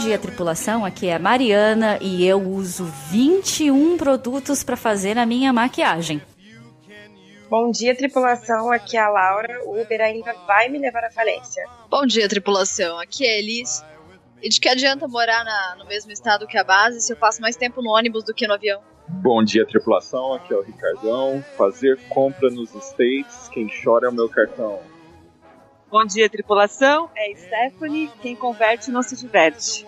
dia, tripulação. Aqui é a Mariana e eu uso 21 produtos para fazer a minha maquiagem. Bom dia, tripulação. Aqui é a Laura. O Uber ainda vai me levar à falência. Bom dia, tripulação. Aqui é a Elis. E de que adianta morar no mesmo estado que a base se eu passo mais tempo no ônibus do que no avião? Bom dia, tripulação. Aqui é o Ricardão. Fazer compra nos States, quem chora é o meu cartão. Bom dia, tripulação. É Stephanie. Quem converte não se diverte.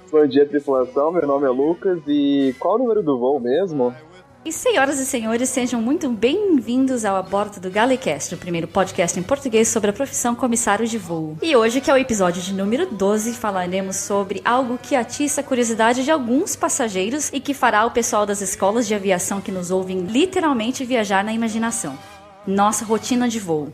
Bom dia, tripulação. Meu nome é Lucas. E qual o número do voo mesmo? E senhoras e senhores, sejam muito bem-vindos ao Aborto do Galecast, o primeiro podcast em português sobre a profissão comissário de voo. E hoje, que é o episódio de número 12, falaremos sobre algo que atiça a curiosidade de alguns passageiros e que fará o pessoal das escolas de aviação que nos ouvem literalmente viajar na imaginação. Nossa rotina de voo.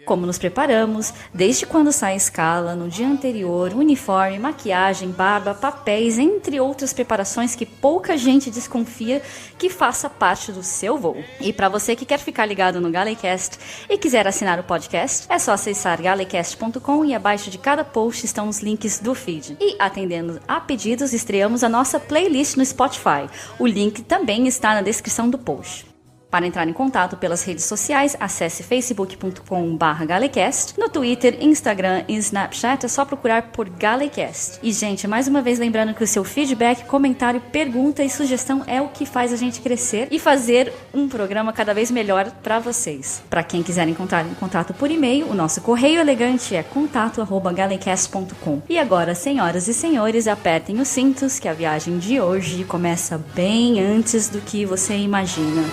Como nos preparamos, desde quando sai a escala, no dia anterior, uniforme, maquiagem, barba, papéis, entre outras preparações que pouca gente desconfia que faça parte do seu voo. E para você que quer ficar ligado no Galecast e quiser assinar o podcast, é só acessar galecast.com e abaixo de cada post estão os links do feed. E atendendo a pedidos, estreamos a nossa playlist no Spotify. O link também está na descrição do post. Para entrar em contato pelas redes sociais, acesse facebook.com/galecast. No Twitter, Instagram e Snapchat é só procurar por Galecast. E, gente, mais uma vez lembrando que o seu feedback, comentário, pergunta e sugestão é o que faz a gente crescer e fazer um programa cada vez melhor para vocês. Para quem quiser entrar em contato por e-mail, o nosso correio elegante é contato@galecast.com. E agora, senhoras e senhores, apertem os cintos que a viagem de hoje começa bem antes do que você imagina.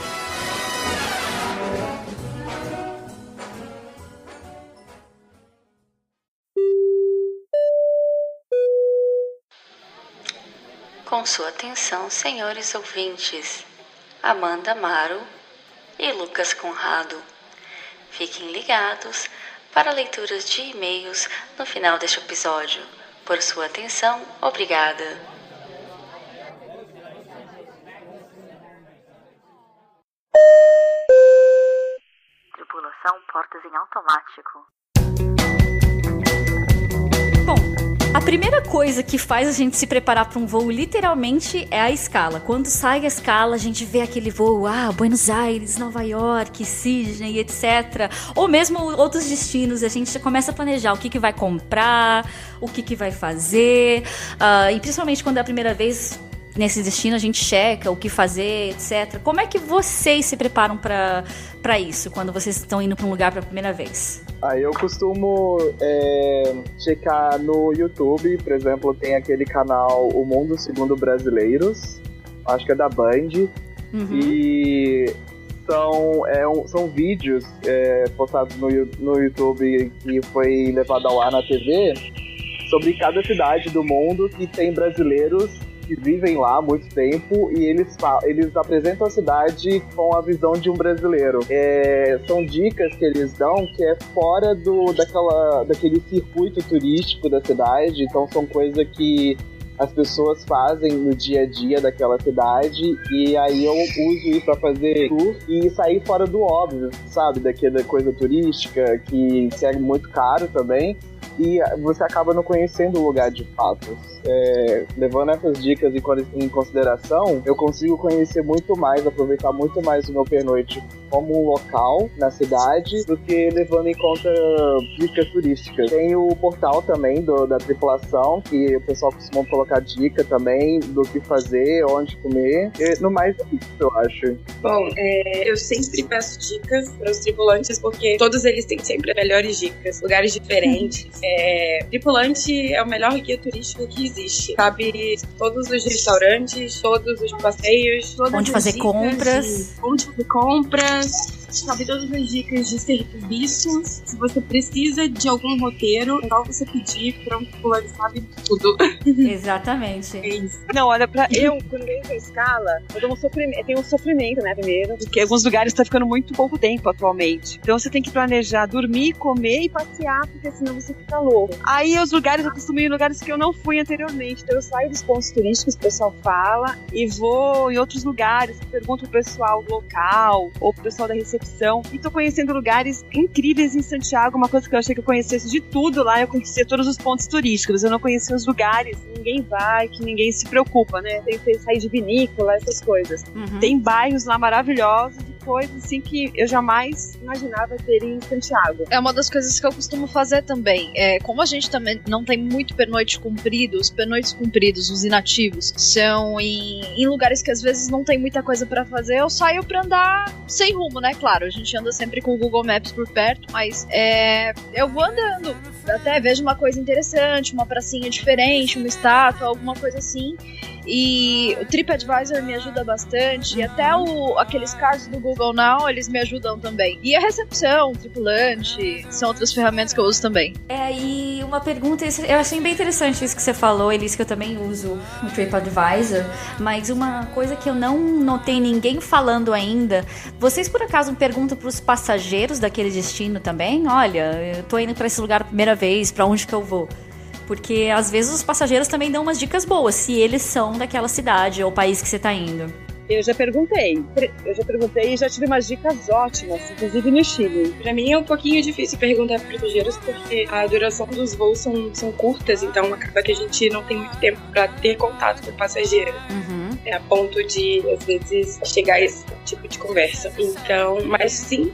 Com sua atenção, senhores ouvintes, Amanda Amaro e Lucas Conrado. Fiquem ligados para leituras de e-mails no final deste episódio. Por sua atenção, obrigada. Tripulação, portas em automático. A primeira coisa que faz a gente se preparar para um voo, literalmente, é a escala. Quando sai a escala, a gente vê aquele voo, Buenos Aires, Nova York, Sydney, etc. Ou mesmo outros destinos, a gente já começa a planejar o que vai comprar, o que vai fazer. E principalmente quando é a primeira vez nesse destino, a gente checa o que fazer, etc. Como é que vocês se preparam para isso, quando vocês estão indo para um lugar pela primeira vez? Eu costumo checar no YouTube, por exemplo, tem aquele canal O Mundo Segundo Brasileiros, acho que é da Band, e são vídeos postados no YouTube que foi levado ao ar na TV sobre cada cidade do mundo que tem brasileiros que vivem lá há muito tempo e eles apresentam a cidade com a visão de um brasileiro. São dicas que eles dão que é fora daquele circuito turístico da cidade, então são coisas que as pessoas fazem no dia a dia daquela cidade, e aí eu uso isso pra fazer tour e sair fora do óbvio, sabe? Daquela coisa turística que é muito caro também, e você acaba não conhecendo o lugar de fato. Levando essas dicas em consideração, eu consigo conhecer muito mais, aproveitar muito mais o meu pernoite como um local na cidade do que levando em conta dicas turísticas. Tem o portal também da tripulação, que o pessoal costuma colocar dica também do que fazer, onde comer. No mais, é isso, eu acho. Bom, eu sempre peço dicas para os tripulantes, porque todos eles têm sempre as melhores dicas, lugares diferentes. Tripulante é o melhor guia turístico que existe. Sabe todos os restaurantes, todos os passeios, todas onde fazer compras. Onde fazer compras, sabe todas as dicas de serviços. Se você precisa de algum roteiro, é só você pedir para um tripulante, sabe tudo. Exatamente. É isso. Não, olha, quando eu entro em escala, eu tenho um sofrimento, né, primeiro, porque alguns lugares estão ficando muito pouco tempo atualmente. Então você tem que planejar dormir, comer e passear, porque senão você fica louco. Aí os lugares, eu costumo ir em lugares que eu não fui anteriormente. Então eu saio dos pontos turísticos que o pessoal fala e vou em outros lugares, pergunto pro pessoal local ou pro pessoal da recepção profissão. E tô conhecendo lugares incríveis em Santiago, uma coisa que eu achei que eu conhecesse de tudo lá, eu conhecia todos os pontos turísticos, eu não conhecia os lugares, ninguém vai, que ninguém se preocupa, né? Tem que sair de vinícola, essas coisas. Tem bairros lá maravilhosos, coisas assim que eu jamais imaginava ter em Santiago. É uma das coisas que eu costumo fazer também. Como a gente também não tem muito pernoite comprido, os pernoites compridos, os inativos, são em lugares que às vezes não tem muita coisa pra fazer, eu saio pra andar sem rumo, né? Claro, a gente anda sempre com o Google Maps por perto, mas eu vou andando, até vejo uma coisa interessante, uma pracinha diferente, uma estátua, alguma coisa assim. E o TripAdvisor me ajuda bastante, e até aqueles cards do Google Now, eles me ajudam também. E a recepção, o tripulante, são outras ferramentas que eu uso também. E uma pergunta, eu achei bem interessante isso que você falou, Elis, que eu também uso no TripAdvisor, mas uma coisa que eu não notei ninguém falando ainda, vocês por acaso perguntam pros passageiros daquele destino também? Olha, eu tô indo pra esse lugar a primeira vez, pra onde que eu vou? Porque às vezes os passageiros também dão umas dicas boas, se eles são daquela cidade ou país que você tá indo. Eu já perguntei e já tive umas dicas ótimas, inclusive no Chile. Pra mim é um pouquinho difícil perguntar para passageiros porque a duração dos voos são curtas, então acaba que a gente não tem muito tempo pra ter contato com o passageiro. A ponto de, às vezes, chegar a esse tipo de conversa. Então, mas sim,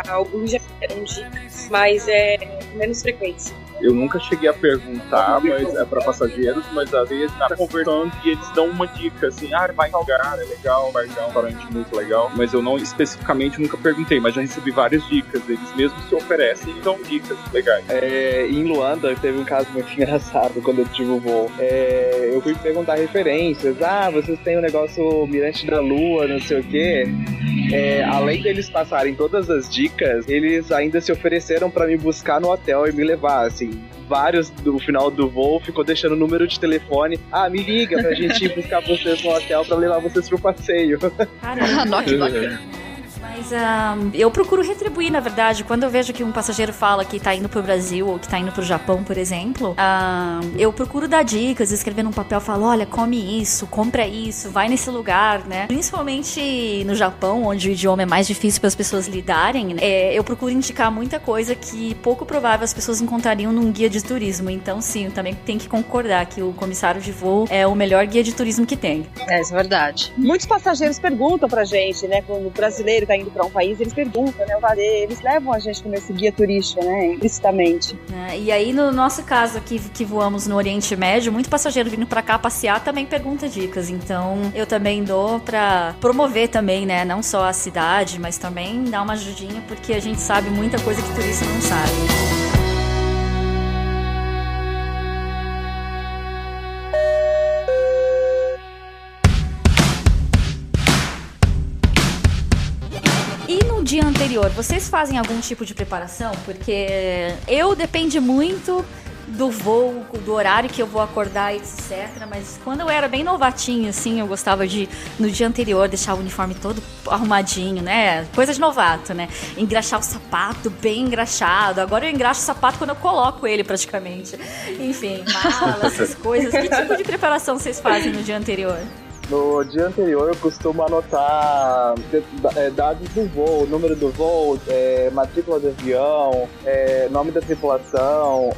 alguns já deram dicas, mas é menos frequência. Eu nunca cheguei a perguntar, mas é para passageiros, mas às vezes tá conversando e eles dão uma dica, assim, vai em tal lugar, é legal, vai dar um restaurante muito legal. Mas eu não, especificamente, nunca perguntei, mas já recebi várias dicas, eles mesmos se oferecem e dão dicas legais. Em Luanda, teve um caso muito engraçado quando eu tive o voo. Eu fui perguntar referências, vocês têm um negócio Mirante da Lua, não sei o quê. Além deles passarem todas as dicas, eles ainda se ofereceram para me buscar no hotel e me levar, assim. Vários do final do voo ficou deixando o número de telefone. Me liga pra gente ir buscar vocês no hotel pra levar vocês pro passeio. Caramba, que bacana. Mas eu procuro retribuir, na verdade. Quando eu vejo que um passageiro fala que tá indo pro Brasil ou que tá indo pro Japão, por exemplo, eu procuro dar dicas, escrever num papel, falo, olha, come isso, compra isso, vai nesse lugar, né? Principalmente no Japão, onde o idioma é mais difícil para as pessoas lidarem, eu procuro indicar muita coisa que pouco provável as pessoas encontrariam num guia de turismo. Então, sim, eu também tenho que concordar que o comissário de voo é o melhor guia de turismo que tem. Isso é verdade. Muitos passageiros perguntam pra gente, né, quando o brasileiro tá indo pra um país, eles perguntam, né, eles levam a gente como esse guia turístico, né, implicitamente. E aí, no nosso caso aqui, que voamos no Oriente Médio, muito passageiro vindo pra cá passear também pergunta dicas, então eu também dou pra promover também, né, não só a cidade, mas também dar uma ajudinha, porque a gente sabe muita coisa que turista não sabe. Dia anterior, vocês fazem algum tipo de preparação? Porque depende muito do voo, do horário que eu vou acordar, etc. Mas quando eu era bem novatinho, assim, eu gostava de, no dia anterior, deixar o uniforme todo arrumadinho, né? Coisa de novato, né? Engraxar o sapato bem engraxado. Agora eu engraxo o sapato quando eu coloco ele, praticamente. Enfim, malas, essas coisas. Que tipo de preparação vocês fazem no dia anterior? No dia anterior eu costumo anotar dados do voo, número do voo, matrícula do avião, nome da tripulação,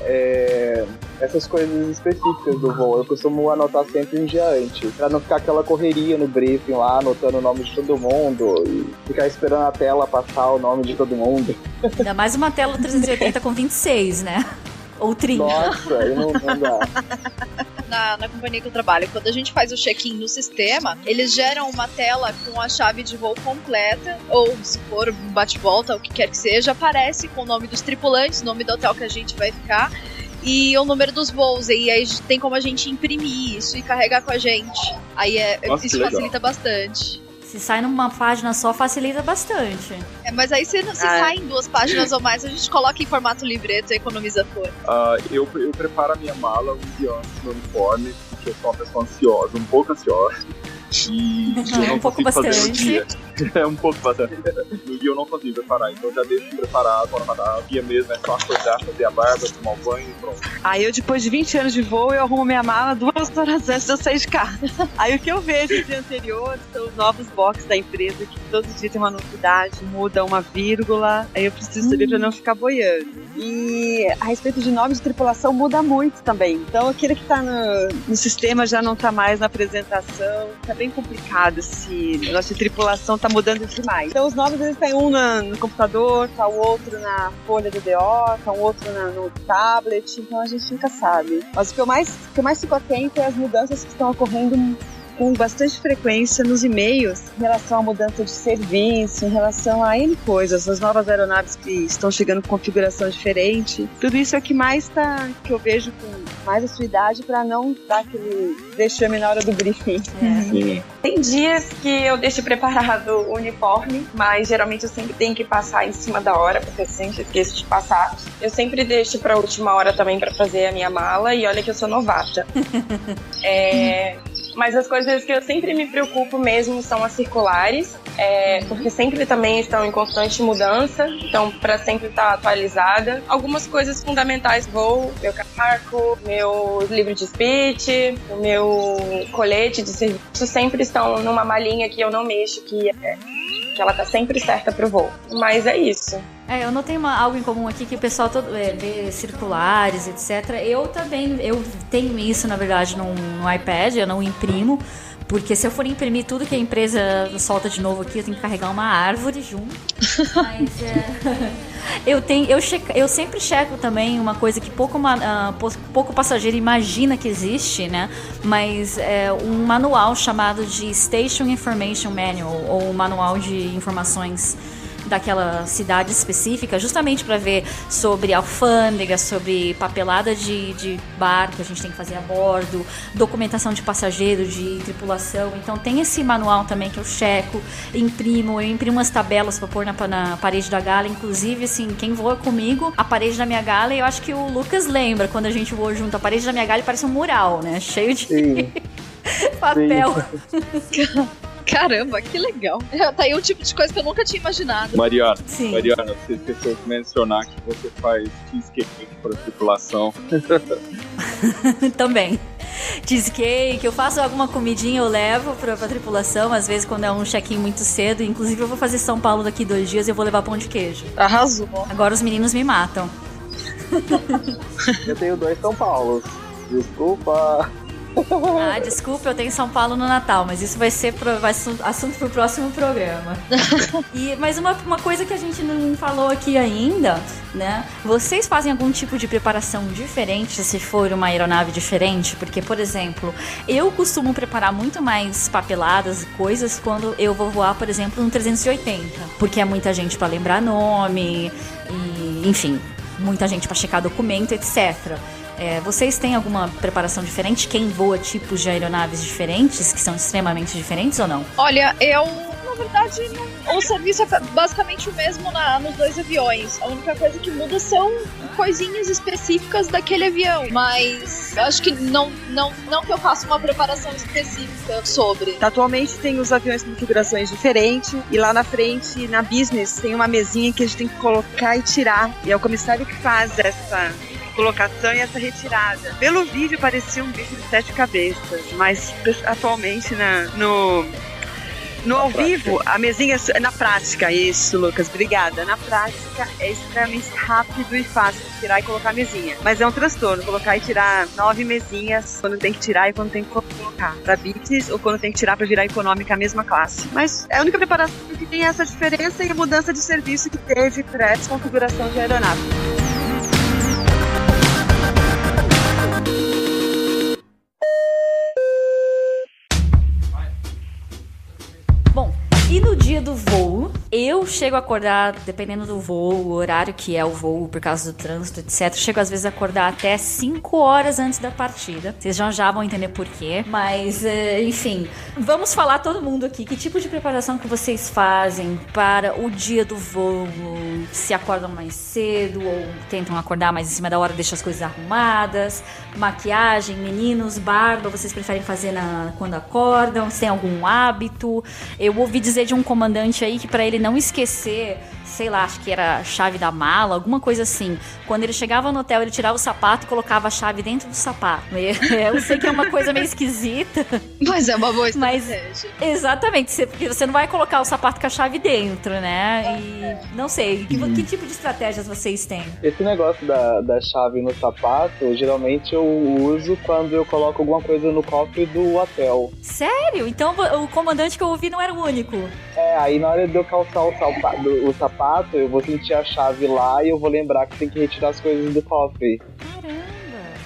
essas coisas específicas do voo. Eu costumo anotar sempre um dia antes, pra não ficar aquela correria no briefing lá, anotando o nome de todo mundo e ficar esperando a tela passar o nome de todo mundo. Ainda mais uma tela 380 com 26, né? Ou 30. Nossa, aí não dá. Na companhia que eu trabalho, quando a gente faz o check-in no sistema, eles geram uma tela com a chave de voo completa, ou se for um bate-volta, o que quer que seja, aparece com o nome dos tripulantes, o nome do hotel que a gente vai ficar e o número dos voos, e aí tem como a gente imprimir isso e carregar com a gente. Aí isso facilita bastante. Se sai numa página só, facilita bastante. Mas aí se sai em 2 páginas ou mais, a gente coloca em formato livreto e economiza folha. Eu preparo a minha mala um dia antes do uniforme, porque eu sou uma pessoa ansiosa, um pouco ansiosa. E eu não um pouco consigo fazer no bastante. dia. É um pouco bastante. No dia eu não consigo preparar, então eu já deixo preparado para o dia mesmo, é só acordar, fazer a barba, tomar o banho e pronto. Aí eu, depois de 20 anos de voo, eu arrumo minha mala 2 horas antes de eu sair de casa. Aí o que eu vejo no dia anterior são os novos boxes da empresa, que todo dia tem uma novidade, muda uma vírgula, aí eu preciso saber pra não ficar boiando. E a respeito de nome de tripulação muda muito também. Então aquele que tá no sistema já não tá mais na apresentação, tá bem complicado esse negócio de tripulação, tá mudando demais. Então os nomes, eles têm um no computador, tá o outro na folha do DO, tá o outro no tablet, então a gente nunca sabe. Mas o que eu mais fico atento é as mudanças que estão ocorrendo com bastante frequência nos e-mails em relação à mudança de serviço, em relação a N coisas, as novas aeronaves que estão chegando com configuração diferente. Tudo isso é o que que eu vejo com mais assiduidade para não dar aquele vexame na hora do briefing. Tem dias que eu deixo preparado o uniforme, mas geralmente eu sempre tenho que passar em cima da hora, porque eu sempre esqueço de passar. Eu sempre deixo pra última hora também pra fazer a minha mala, e olha que eu sou novata. Mas as coisas que eu sempre me preocupo mesmo são as circulares, porque sempre também estão em constante mudança, então para sempre estar atualizada. Algumas coisas fundamentais, meu casaco, meu livro de speech, o meu colete de serviço sempre estão numa malinha que eu não mexo, que ela tá sempre certa pro voo. Mas é isso. Eu notei algo em comum aqui, que o pessoal todo vê circulares, etc. Eu tenho isso, na verdade, no iPad, eu não imprimo, porque se eu for imprimir tudo que a empresa solta de novo aqui, eu tenho que carregar uma árvore junto. Mas eu sempre checo também uma coisa que pouco passageiro imagina que existe, né? Mas é um manual chamado de Station Information Manual, ou manual de informações daquela cidade específica, justamente para ver sobre alfândega, sobre papelada de barco que a gente tem que fazer a bordo, documentação de passageiro, de tripulação. Então tem esse manual também que eu checo, eu imprimo umas tabelas para pôr na parede da gala. Inclusive, assim, quem voa comigo, a parede da minha gala, eu acho que o Lucas lembra, quando a gente voa junto, a parede da minha gala parece um mural, né? Cheio de papel. Caramba, que legal. Tá aí um tipo de coisa que eu nunca tinha imaginado. Mariana, você esqueceu de mencionar que você faz cheesecake para a tripulação. Também. Cheesecake, eu faço alguma comidinha, eu levo pra tripulação, às vezes quando é um check-in muito cedo. Inclusive eu vou fazer São Paulo daqui 2 dias e eu vou levar pão de queijo. Arrasou. Agora os meninos me matam. Eu tenho 2 São Paulos. Desculpa. Desculpa, eu tenho São Paulo no Natal, mas isso vai ser assunto pro próximo programa. Mas uma coisa que a gente não falou aqui ainda, né? Vocês fazem algum tipo de preparação diferente se for uma aeronave diferente? Porque, por exemplo, eu costumo preparar muito mais papeladas e coisas quando eu vou voar, por exemplo, no 380, porque é muita gente para lembrar nome e, enfim, muita gente para checar documento, etc. Vocês têm alguma preparação diferente? Quem voa tipos de aeronaves diferentes, que são extremamente diferentes ou não? Olha, na verdade, o serviço é basicamente o mesmo nos 2 aviões. A única coisa que muda são coisinhas específicas daquele avião. Mas acho que não que eu faça uma preparação específica sobre. Atualmente tem os aviões com configurações diferentes. E lá na frente, na business, tem uma mesinha que a gente tem que colocar e tirar. E é o comissário que faz essa colocação e essa retirada. Pelo vídeo parecia um bicho de 7 cabeças, mas atualmente no ao vivo, a mesinha, na prática, isso, Lucas, obrigada. Na prática é extremamente rápido e fácil de tirar e colocar a mesinha. Mas é um transtorno, colocar e tirar 9 mesinhas, quando tem que tirar e quando tem que colocar para business, ou quando tem que tirar para virar econômica, a mesma classe. Mas é a única preparação que tem essa diferença e a mudança de serviço que teve para essa configuração de aeronave. E no dia do voo, eu chego a acordar, dependendo do voo, o horário que é o voo, por causa do trânsito, etc. Chego às vezes a acordar até 5 horas antes da partida. Vocês já vão entender por quê. Mas, enfim, vamos falar todo mundo aqui. Que tipo de preparação que vocês fazem para o dia do voo? Se acordam mais cedo ou tentam acordar mais em cima da hora, deixam as coisas arrumadas? Maquiagem, meninos, barba, vocês preferem fazer quando acordam? Se tem algum hábito? Eu ouvi dizer dizer de um comandante aí que pra ele não esquecer, sei lá, acho que era a chave da mala, alguma coisa assim. Quando ele chegava no hotel, ele tirava o sapato e colocava a chave dentro do sapato. Eu sei que é uma coisa meio esquisita. Mas é uma boa Mas, estratégia. exatamente, porque você não vai colocar o sapato com a chave dentro, né? E não sei, que tipo de estratégias vocês têm? Esse negócio da chave no sapato, geralmente eu uso quando eu coloco alguma coisa no cofre do hotel. Sério? Então o comandante que eu ouvi não era o único. Aí na hora de eu calçar o sapato, eu vou sentir a chave lá e eu vou lembrar que tem que retirar as coisas do cofre. Caramba!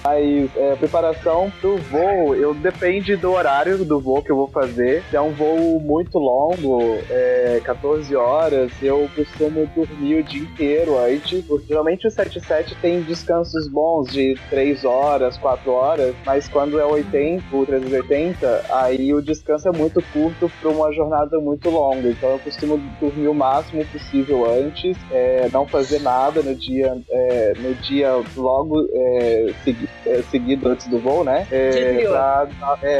Mas preparação pro voo, depende do horário do voo que eu vou fazer. Se é um voo muito longo, 14 horas, eu costumo dormir o dia inteiro antes. Geralmente o 77 tem descansos bons de 3 horas, 4 horas, mas quando é o 380, aí o descanso é muito curto para uma jornada muito longa. Então eu costumo dormir o máximo possível antes, não fazer nada no dia logo seguido antes do voo, né?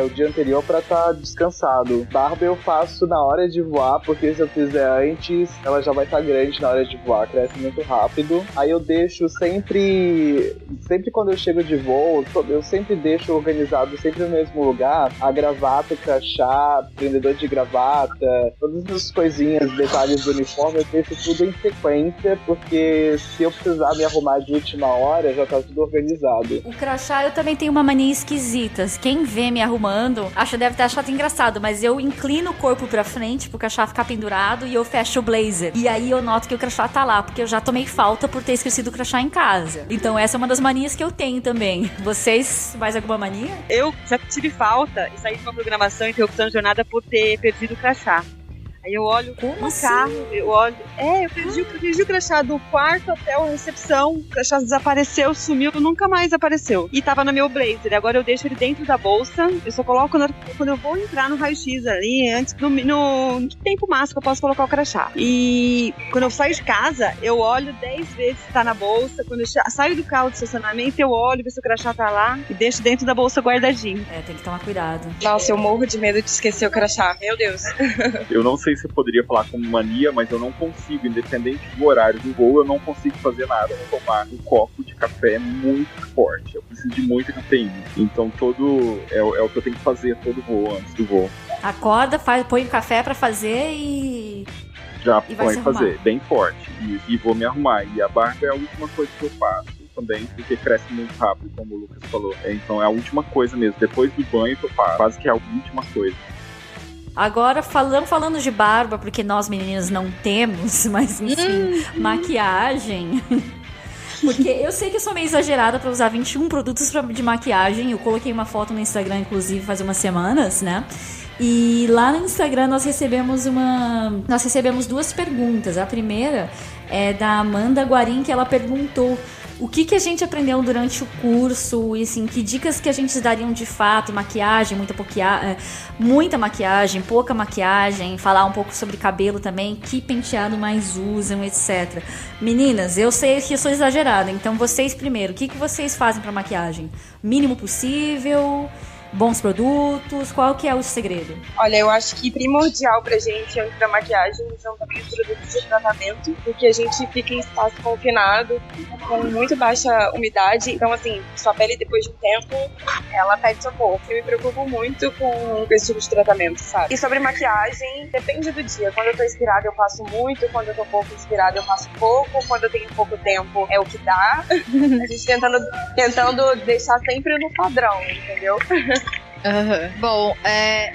O dia anterior pra estar descansado. Barba eu faço na hora de voar, porque se eu fizer antes, ela já vai estar grande na hora de voar, cresce muito rápido. Aí eu deixo sempre quando eu chego de voo, eu sempre deixo organizado, sempre no mesmo lugar, a gravata, o crachá, prendedor de gravata, todas as coisinhas, detalhes do uniforme, eu deixo tudo em sequência, porque se eu precisar me arrumar de última hora, já tá tudo organizado. O crachá, eu também tenho uma mania esquisita. Quem vê me arrumando, deve ter achado engraçado, mas eu inclino o corpo pra frente pro crachá ficar pendurado e eu fecho o blazer. E aí eu noto que o crachá tá lá, porque eu já tomei falta por ter esquecido o crachá em casa. Então essa é uma das manias que eu tenho também. Vocês, mais alguma mania? Eu já tive falta e saí de uma programação e interrupção de jornada por ter perdido o crachá. Aí eu olho no carro, eu perdi o crachá do quarto até a recepção, o crachá desapareceu, sumiu, nunca mais apareceu. E tava no meu blazer, agora eu deixo ele dentro da bolsa, eu só coloco quando eu vou entrar no raio-x ali, antes no tempo máximo que eu posso colocar o crachá. E quando eu saio de casa, eu olho 10 vezes se tá na bolsa, quando eu saio do carro de estacionamento, eu olho, ver se o crachá tá lá e deixo dentro da bolsa guardadinho. Tem que tomar cuidado. Nossa, eu morro de medo de esquecer o crachá, meu Deus. Eu não sei se eu poderia falar como mania, mas eu não consigo, independente do horário do voo, eu não consigo fazer nada. Tomar um copo de café muito forte. Eu preciso de muita cafeína. Então é o que eu tenho que fazer todo voo, antes do voo. Acorda, põe o café pra fazer e põe fazer, bem forte. E vou me arrumar. E a barba é a última coisa que eu faço também, porque cresce muito rápido, como o Lucas falou. Então é a última coisa mesmo. Depois do banho que eu faço. Quase que é a última coisa. Agora, falando de barba, porque nós meninas não temos, mas enfim, maquiagem. Porque eu sei que eu sou meio exagerada pra usar 21 produtos de maquiagem. Eu coloquei uma foto no Instagram, inclusive, faz umas semanas, né? E lá no Instagram nós recebemos 2 perguntas. A primeira é da Amanda Guarim, que ela perguntou o que a gente aprendeu durante o curso e, assim, que dicas que a gente dariam de fato, maquiagem, muita maquiagem, pouca maquiagem, falar um pouco sobre cabelo também, que penteado mais usam, etc. Meninas, eu sei que eu sou exagerada, então vocês primeiro, o que vocês fazem pra maquiagem? Mínimo possível? Bons produtos? Qual que é o segredo? Olha, eu acho que primordial pra gente antes da maquiagem são também os produtos de tratamento, porque a gente fica em espaço confinado, com muito baixa umidade, então assim, sua pele depois de um tempo, ela pede socorro. Eu me preocupo muito com esse tipo de tratamento, sabe? E sobre maquiagem, depende do dia. Quando eu tô inspirada eu faço muito, quando eu tô pouco inspirada eu faço pouco, quando eu tenho pouco tempo é o que dá. A gente tentando deixar sempre no padrão, entendeu? Uhum. Bom,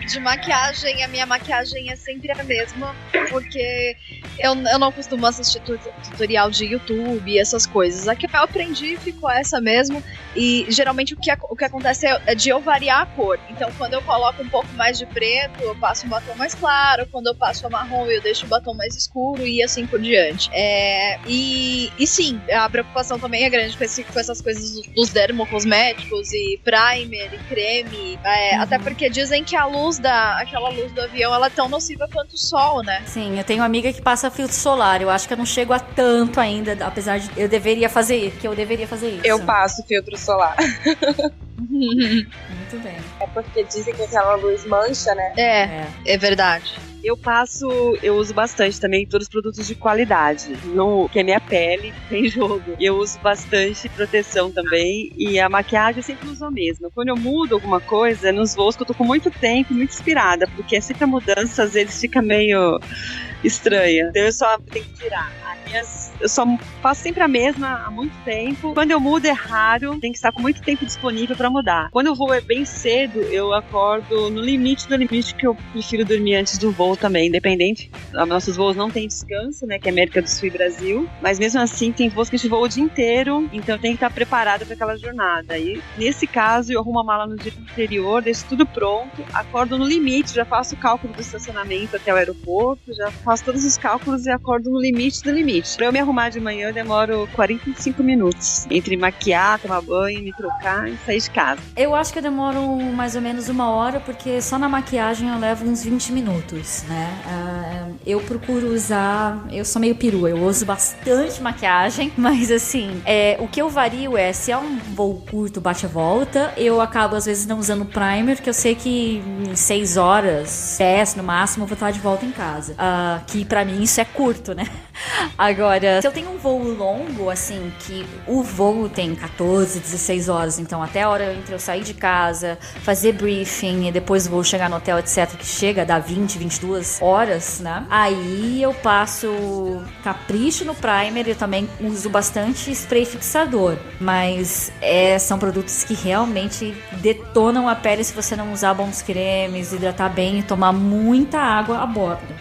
de maquiagem, a minha maquiagem é sempre a mesma, porque eu não costumo assistir tutorial de YouTube e essas coisas. A que eu aprendi ficou essa mesmo, e geralmente o que acontece é de eu variar a cor. Então quando eu coloco um pouco mais de preto, eu passo um batom mais claro, quando eu passo a marrom eu deixo o batom mais escuro e assim por diante. E sim, a preocupação também é grande com essas coisas dos dermocosméticos e primer e creme. Até porque dizem que aquela luz do avião, ela é tão nociva quanto o sol, né? Sim, eu tenho uma amiga que passa filtro solar. Eu acho que eu não chego a tanto ainda, apesar de eu deveria fazer isso. Eu passo filtro solar. Muito bem. porque dizem que aquela luz mancha, né? É verdade. Eu uso bastante também todos os produtos de qualidade, que é minha pele, tem jogo. Eu uso bastante proteção também, e a maquiagem eu sempre uso a mesma. Quando eu mudo alguma coisa, nos voos que eu tô com muito tempo, muito inspirada, porque sempre a mudança às vezes fica meio estranha. Então eu só tenho que tirar. Eu só faço sempre a mesma há muito tempo. Quando eu mudo é raro, tem que estar com muito tempo disponível pra mudar. Quando eu vou bem cedo, eu acordo no limite do limite, que eu prefiro dormir antes do voo também, independente. Nossos voos não tem descanso, né, que é América do Sul e Brasil, mas mesmo assim tem voos que a gente voa o dia inteiro, então tem que estar preparado para aquela jornada. E nesse caso eu arrumo a mala no dia anterior, deixo tudo pronto, acordo no limite, já faço o cálculo do estacionamento até o aeroporto, já faço todos os cálculos e acordo no limite do limite. Pra eu me arrumar de manhã, eu demoro 45 minutos entre maquiar, tomar banho, me trocar e sair de casa. Eu acho que eu demoro mais ou menos 1 hora, porque só na maquiagem eu levo uns 20 minutos, né? Eu procuro usar... Eu sou meio perua, eu uso bastante maquiagem, mas assim, o que eu vario se é um voo curto, bate a volta, eu acabo às vezes não usando primer, que eu sei que em 6 horas, 10 no máximo, eu vou estar de volta em casa. Que pra mim isso é curto, né? Agora, se eu tenho um voo longo, assim, que o voo tem 14, 16 horas, então até a hora entre eu sair de casa, fazer briefing e depois vou chegar no hotel, etc., que chega a dar 20, 22 horas, né? Aí eu passo capricho no primer, eu também uso bastante spray fixador, mas são produtos que realmente detonam a pele se você não usar bons cremes, hidratar bem e tomar muita água a bordo.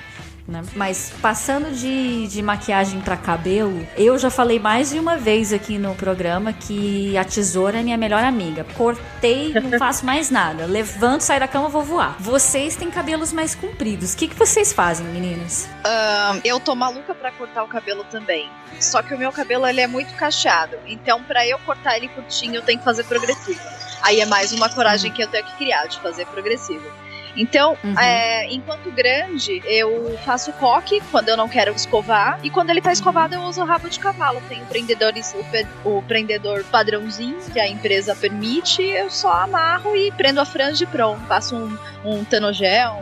Né? Mas passando de maquiagem pra cabelo, eu já falei mais de uma vez aqui no programa que a tesoura é minha melhor amiga. Cortei, não faço mais nada. Levanto, saio da cama, vou voar. Vocês têm cabelos mais compridos. O que vocês fazem, meninas? Eu tô maluca pra cortar o cabelo também. Só que o meu cabelo ele é muito cacheado. Então, pra eu cortar ele curtinho, eu tenho que fazer progressivo. Aí é mais uma coragem que eu tenho que criar, de fazer progressivo. Então, enquanto grande, eu faço coque quando eu não quero escovar. E quando ele tá escovado, eu uso o rabo de cavalo. Tem o prendedor padrãozinho que a empresa permite. Eu só amarro e prendo a franja e pronto. Passo um tanogel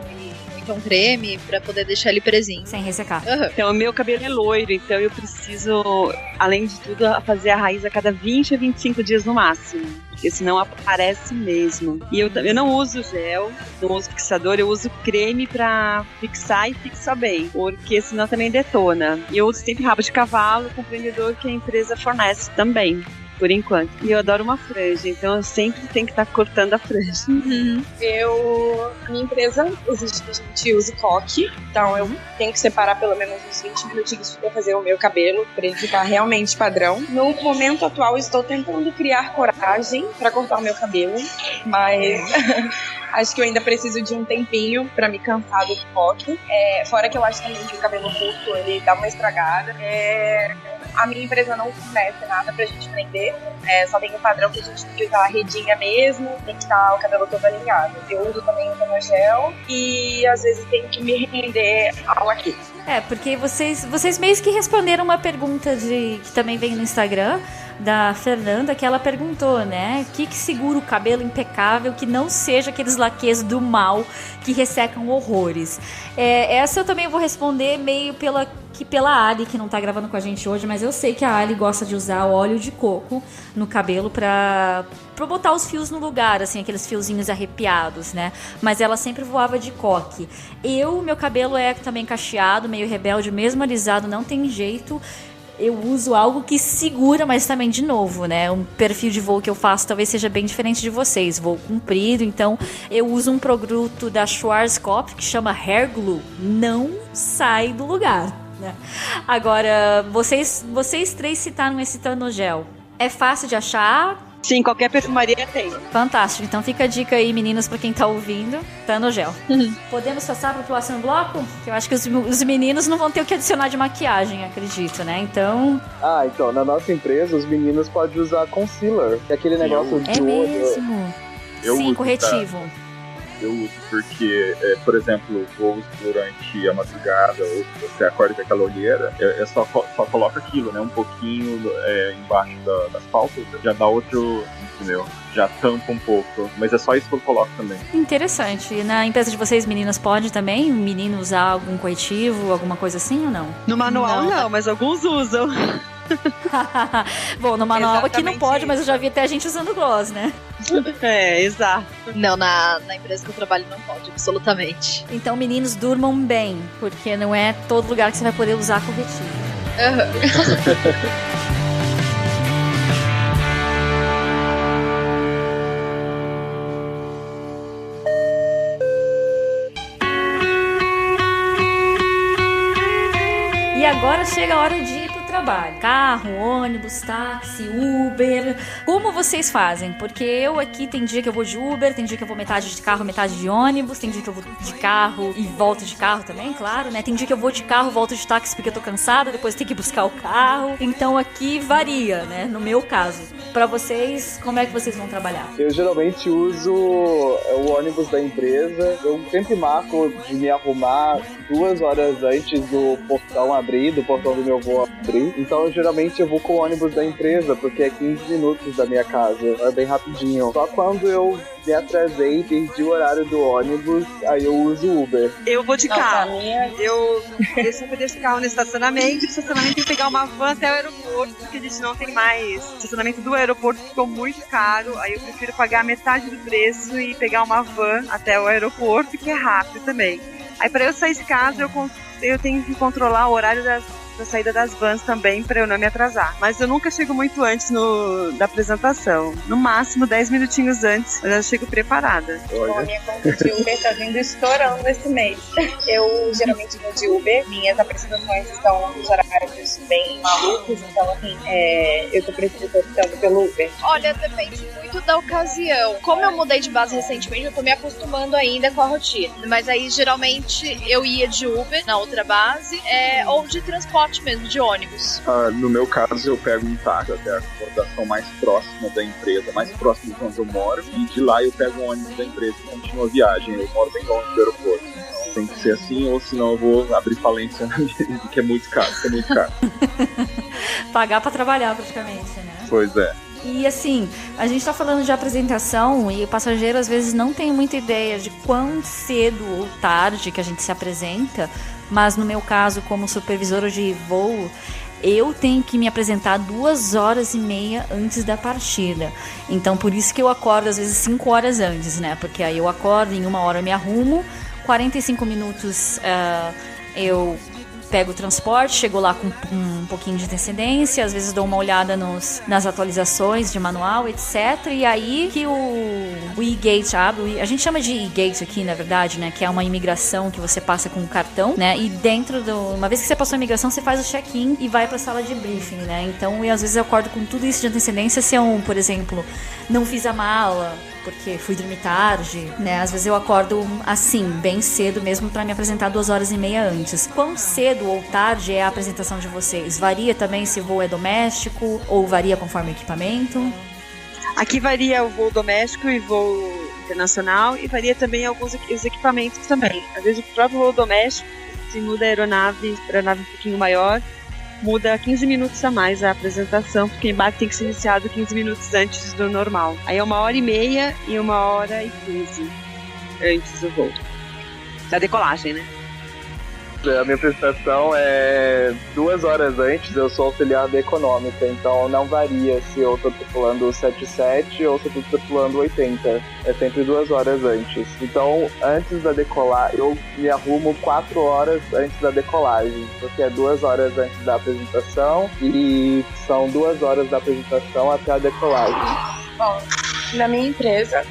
um creme pra poder deixar ele presinho. Sem ressecar. Então, o meu cabelo é loiro, então eu preciso, além de tudo, fazer a raiz a cada 20 a 25 dias no máximo. Porque senão aparece mesmo. E eu não uso gel, não uso fixador, eu uso creme pra fixar e fixar bem. Porque senão também detona. E eu uso sempre rabo de cavalo com prendedor que a empresa fornece também. Por enquanto. E eu adoro uma franja, então eu sempre tenho que estar cortando a franja. Minha empresa exige que a gente use coque, então eu tenho que separar pelo menos uns 20 minutinhos pra fazer o meu cabelo, pra ele ficar realmente padrão. No momento atual, estou tentando criar coragem pra cortar o meu cabelo, mas acho que eu ainda preciso de um tempinho pra me cansar do coque. Fora que eu acho também que o cabelo curto, ele dá uma estragada. A minha empresa não fornece nada pra gente prender, só tem o padrão que a gente tem que usar a redinha mesmo, tem que estar o cabelo todo alinhado. Eu uso também o tanogel e às vezes tenho que me render ao aqui. Porque vocês meio que responderam uma pergunta que também vem no Instagram da Fernanda, que ela perguntou, né? O que segura o cabelo impecável que não seja aqueles laquês do mal que ressecam horrores? Essa eu também vou responder meio pela Ali, que não tá gravando com a gente hoje, mas eu sei que a Ali gosta de usar o óleo de coco no cabelo pra botar os fios no lugar, assim, aqueles fiozinhos arrepiados, né? Mas ela sempre voava de coque. Meu cabelo é também cacheado, meio rebelde, mesmo alisado, não tem jeito. Eu uso algo que segura, mas também, de novo, né? Um perfil de voo que eu faço talvez seja bem diferente de vocês. Voo comprido, então eu uso um produto da Schwarzkopf que chama Hair Glue. Não sai do lugar, né? Agora, vocês 3 citaram esse tanogel. É fácil de achar? Sim, qualquer perfumaria tem. Fantástico. Então fica a dica aí, meninas, pra quem tá ouvindo. Tanogel. Podemos passar pro próximo bloco? Que eu acho que os meninos não vão ter o que adicionar de maquiagem, acredito, né? Então... então, na nossa empresa, os meninos podem usar concealer, que é aquele negócio de olho. Mesmo? Sim, corretivo. Eu uso porque, por exemplo, voos durante a madrugada, ou você acorda com aquela olheira, só coloca aquilo, né? Um pouquinho embaixo das pálpebras, já dá outro entendeu? Já tampa um pouco, mas é só isso que eu coloco também. Interessante. E na empresa de vocês, meninas, pode também? O menino usar algum corretivo, alguma coisa assim ou não? No manual não, mas alguns usam. Bom, no manual Exatamente aqui não pode, isso. mas eu já vi até a gente usando gloss, né? É, exato. Não, na empresa que eu trabalho não pode, absolutamente. Então, meninos, durmam bem, porque não é todo lugar que você vai poder usar corretivo. E agora chega a hora de ir pro trabalho. Carro, ônibus, táxi, Uber. Como vocês fazem? Porque eu aqui tem dia que eu vou de Uber, tem dia que eu vou metade de carro, metade de ônibus, tem dia que eu vou de carro e volto de carro também, claro, né? Tem dia que eu vou de carro, volto de táxi porque eu tô cansada, depois tem que buscar o carro. Então aqui varia, né? No meu caso. Pra vocês, como é que vocês vão trabalhar? Eu geralmente uso o ônibus da empresa. Eu sempre marco de me arrumar 2 horas antes do portão abrir, do portão do meu voo abrir. Então, geralmente eu vou com o ônibus da empresa, porque é 15 minutos da minha casa. É bem rapidinho. Só quando eu me atrasei e perdi o horário do ônibus, aí eu uso o Uber. Eu vou de Nossa, carro. a minha- Eu sempre deixo o carro no estacionamento. O estacionamento tem que pegar uma van até o aeroporto, porque a gente não tem mais. O estacionamento do aeroporto ficou muito caro. Aí eu prefiro pagar metade do preço e pegar uma van até o aeroporto, que é rápido também. Aí pra eu sair de casa, eu tenho que controlar o horário da saída das vans também, pra eu não me atrasar. Mas eu nunca chego muito antes da apresentação. No máximo 10 minutinhos antes, eu já chego preparada. Bom, a minha conta de Uber tá vindo estourando esse mês. Eu geralmente vou de Uber. Minhas apresentações estão nos horários bem malucos, então assim, eu tô optando pelo Uber. Olha, depende muito da ocasião. Como eu mudei de base recentemente, eu tô me acostumando ainda com a rotina. Mas aí, geralmente, eu ia de Uber na outra base, ou de transporte mesmo, de ônibus. No meu caso, eu pego um táxi até a acomodação mais próxima da empresa, mais próxima de onde eu moro, e de lá eu pego um ônibus da empresa e continuo a viagem. Eu moro bem longe do aeroporto, então tem que ser assim, ou senão eu vou abrir falência na minha vida, que é muito caro, Pagar pra trabalhar, praticamente, né? Pois é. E assim, a gente tá falando de apresentação e o passageiro às vezes não tem muita ideia de quão cedo ou tarde que a gente se apresenta, mas no meu caso, como supervisora de voo, eu tenho que me apresentar 2h30 antes da partida. Então por isso que eu acordo às vezes 5 horas antes, né? Porque aí eu acordo, em 1 hora eu me arrumo, 45 minutos eu pego o transporte, chego lá com um pouquinho de antecedência, às vezes dou uma olhada nas atualizações de manual, etc. E aí que o e-gate abre, a gente chama de e-gate aqui, na verdade, né, que é uma imigração que você passa com o cartão, né, e uma vez que você passou a imigração, você faz o check-in e vai pra sala de briefing, né, então às vezes eu acordo com tudo isso de antecedência, se eu, por exemplo, não fiz a mala, porque fui dormir tarde, né? Às vezes eu acordo assim, bem cedo mesmo pra me apresentar 2h30 antes. Quão cedo ou tarde é a apresentação de vocês? Varia também se o voo é doméstico ou varia conforme o equipamento? Aqui varia o voo doméstico e voo internacional e varia também os equipamentos também. Às vezes o próprio voo doméstico, se muda a aeronave para a nave um pouquinho maior, muda 15 minutos a mais a apresentação, porque o embarque tem que ser iniciado 15 minutos antes do normal. Aí é 1h30 e 1h15 antes do voo. Da decolagem, né? A minha apresentação é 2 horas antes, eu sou auxiliar econômica, então não varia se eu tô tripulando o 77 ou se eu tô tripulando o 80. É sempre 2 horas antes. Então, antes da decolagem, eu me arrumo 4 horas antes da decolagem, porque é 2 horas antes da apresentação e são 2 horas da apresentação até a decolagem. Bom, na minha empresa,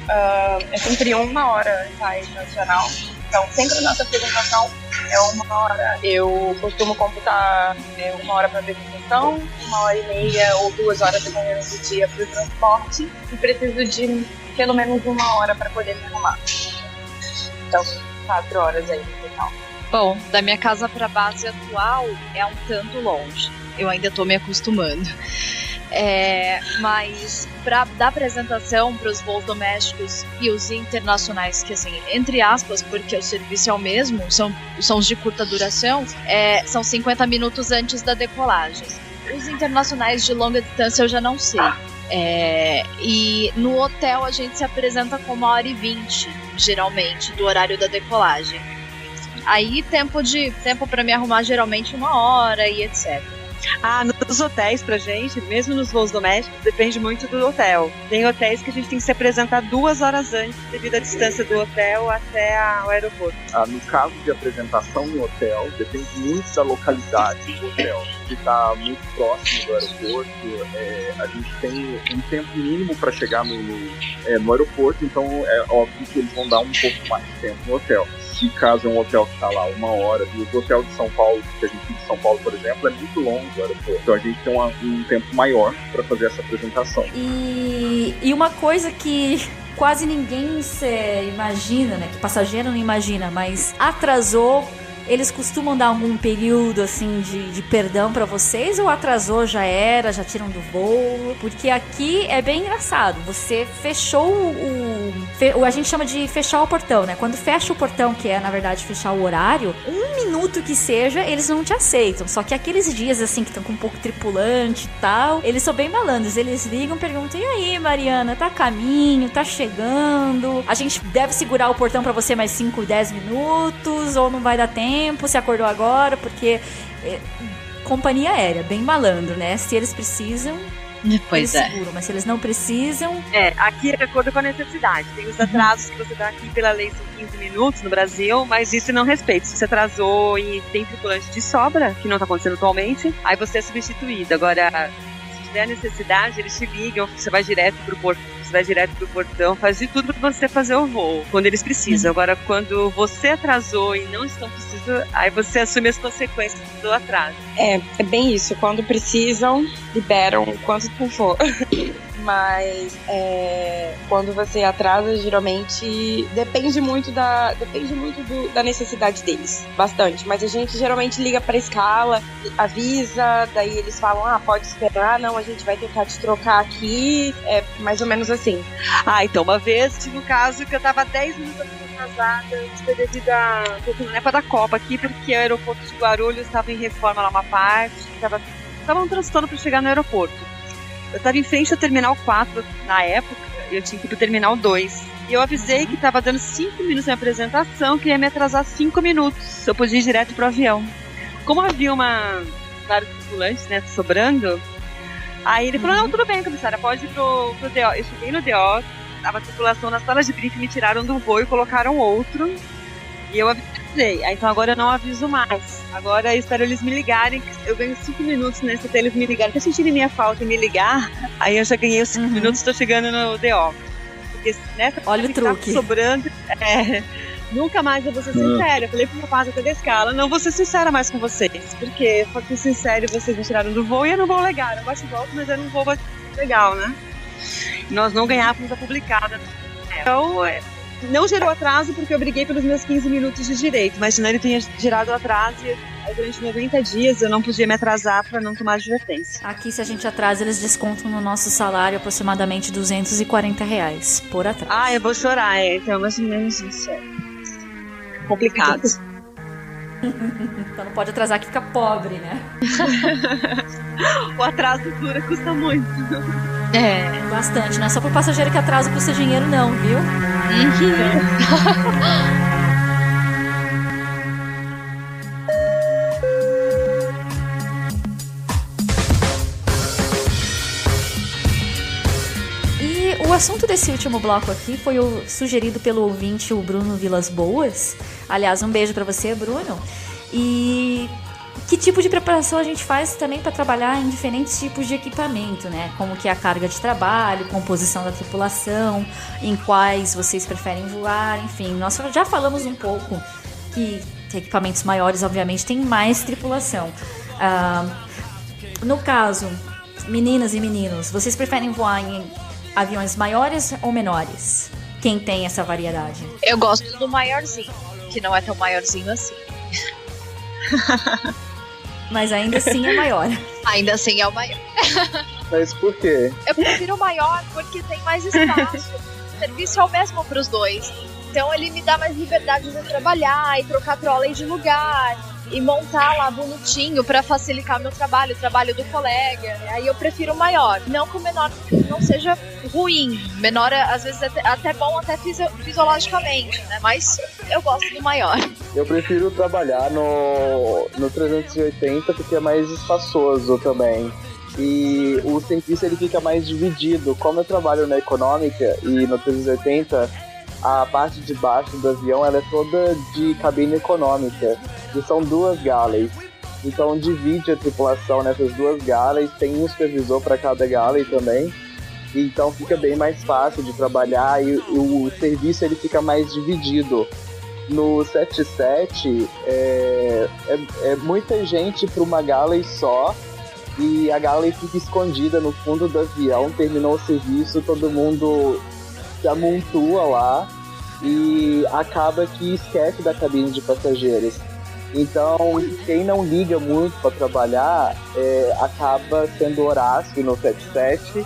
é sempre 1 hora sai nacional. Então, sempre a nossa apresentação é 1 hora. Eu costumo computar 1 hora para a apresentação, 1h30 ou 2 horas dependendo do dia para o transporte. E preciso de pelo menos 1 hora para poder me arrumar. Então, 4 horas aí no total. Bom, da minha casa para a base atual é um tanto longe. Eu ainda tô me acostumando. Mas da apresentação para os voos domésticos e os internacionais, que assim, entre aspas, porque o serviço é o mesmo, são os de curta duração, são 50 minutos antes da decolagem. Os internacionais de longa distância eu já não sei. E no hotel a gente se apresenta com 1h20, geralmente, do horário da decolagem. Aí tempo pra me arrumar geralmente 1 hora e etc. Nos hotéis pra gente, mesmo nos voos domésticos, depende muito do hotel. Tem hotéis que a gente tem que se apresentar 2 horas antes, devido à distância do hotel até o aeroporto. No caso de apresentação no hotel, depende muito da localidade do hotel. Se está muito próximo do aeroporto, a gente tem um tempo mínimo para chegar no aeroporto, então é óbvio que eles vão dar um pouco mais de tempo no hotel. Se caso é um hotel que está lá 1 hora, e o hotel de São Paulo, que a gente tem de São Paulo, por exemplo, é muito longo do aeroporto. Então a gente tem um tempo maior para fazer essa apresentação. E uma coisa que quase ninguém imagina, né? Que passageiro não imagina, mas atrasou. Eles costumam dar algum período assim de perdão pra vocês, ou atrasou, já tiram do voo? Porque aqui é bem engraçado. Você fechou a gente chama de fechar o portão, né? Quando fecha o portão, que é na verdade fechar o horário, 1 minuto que seja, eles não te aceitam. Só que aqueles dias assim que estão com um pouco tripulante e tal, eles são bem malandros. Eles ligam, perguntam: e aí, Mariana, tá a caminho? Tá chegando? A gente deve segurar o portão pra você mais 5, 10 minutos? Ou não vai dar tempo? Se acordou agora? Porque companhia aérea, bem malandro, né? Se eles precisam, eles seguram, mas se eles não precisam... Aqui é de acordo com a necessidade. Tem os atrasos que você dá aqui pela lei, são 15 minutos no Brasil, mas isso não respeita. Se você atrasou e tem tripulante de sobra, que não está acontecendo atualmente, aí você é substituído. Agora, se tiver necessidade, eles te ligam, você vai direto pro portão, faz de tudo pra você fazer o voo, quando eles precisam. Agora, quando você atrasou e não estão precisando, aí você assume as consequências do atraso. É bem isso. Quando precisam, liberam quanto for. Mas quando você atrasa, geralmente depende muito da necessidade deles, bastante. Mas a gente geralmente liga pra escala, avisa, daí eles falam: pode esperar, não, a gente vai tentar te trocar aqui. É mais ou menos assim. Então uma vez tive um caso que eu tava 10 minutos atrasada, foi devido a na época da Copa aqui, porque o aeroporto de Guarulhos estava em reforma lá uma parte, tava um transtorno para chegar no aeroporto. Eu estava em frente ao Terminal 4 na época, e eu tinha que ir pro Terminal 2. E eu avisei que estava dando 5 minutos na apresentação, que ia me atrasar 5 minutos. Eu podia ir direto pro avião. Como havia vários tripulantes, né, sobrando, aí ele falou: não, tudo bem, comissária, pode ir pro DO. Eu cheguei no DO, tava a tripulação na sala de briefing, me tiraram do voo e colocaram outro. E eu avisei. Então agora eu não aviso mais. Agora eu espero eles me ligarem. Eu ganho 5 minutos nesse até eles me ligarem. Se eu sentirem minha falta e me ligar, aí eu já ganhei os 5 minutos e estou chegando no DO. Porque nessa olha o truque. Tá sobrando, nunca mais eu vou ser sincera. Eu falei pro rapaz até da escala: não vou ser sincera mais com vocês. Porque, pra ser sincero, vocês me tiraram do voo e eu não vou alegar. Eu bate e volta, mas eu não vou legal, né? Nós não ganhávamos a publicada. Então, não gerou atraso porque eu briguei pelos meus 15 minutos de direito, mas senão ele tinha gerado atraso e durante 90 dias eu não podia me atrasar para não tomar advertência. Aqui, se a gente atrasa, eles descontam no nosso salário aproximadamente R$240 por atraso. Eu vou chorar, então mais ou menos isso. Complicado. Então não pode atrasar que fica pobre, né? O atraso dura, custa muito. Bastante, não é só pro passageiro que atrasa custa dinheiro não, viu? E o assunto desse último bloco aqui foi sugerido pelo ouvinte, o Bruno Vilas Boas. Aliás, um beijo pra você, Bruno. E que tipo de preparação a gente faz também para trabalhar em diferentes tipos de equipamento, né? Como que é a carga de trabalho, composição da tripulação, em quais vocês preferem voar, enfim. Nós já falamos um pouco que equipamentos maiores, obviamente, tem mais tripulação. No caso, meninas e meninos, vocês preferem voar em aviões maiores ou menores? Quem tem essa variedade? Eu gosto do maiorzinho, que não é tão maiorzinho assim. Mas ainda assim é maior. Ainda assim é o maior. Mas por quê? Eu prefiro o maior porque tem mais espaço. O serviço é o mesmo para os dois. Então ele me dá mais liberdade de trabalhar e trocar trolley de lugar. e montar lá bonitinho pra facilitar meu trabalho, o trabalho do colega. Aí eu prefiro o maior. Não que o menor não seja ruim. Menor, às vezes, é até bom, até fisiologicamente, né? Mas eu gosto do maior. Eu prefiro trabalhar no 380 porque é mais espaçoso também. E o serviço ele fica mais dividido. Como eu trabalho na econômica e no 380, a parte de baixo do avião ela é toda de cabine econômica. E são 2 galleys. Então divide a tripulação nessas 2 galleys. Tem um supervisor para cada galley também. Então fica bem mais fácil de trabalhar e o serviço ele fica mais dividido. No 77 é muita gente para uma galley só e a galley fica escondida no fundo do avião. Terminou o serviço, todo mundo se amontoa lá e acaba que esquece da cabine de passageiros. Então quem não liga muito para trabalhar acaba sendo Horácio no 77.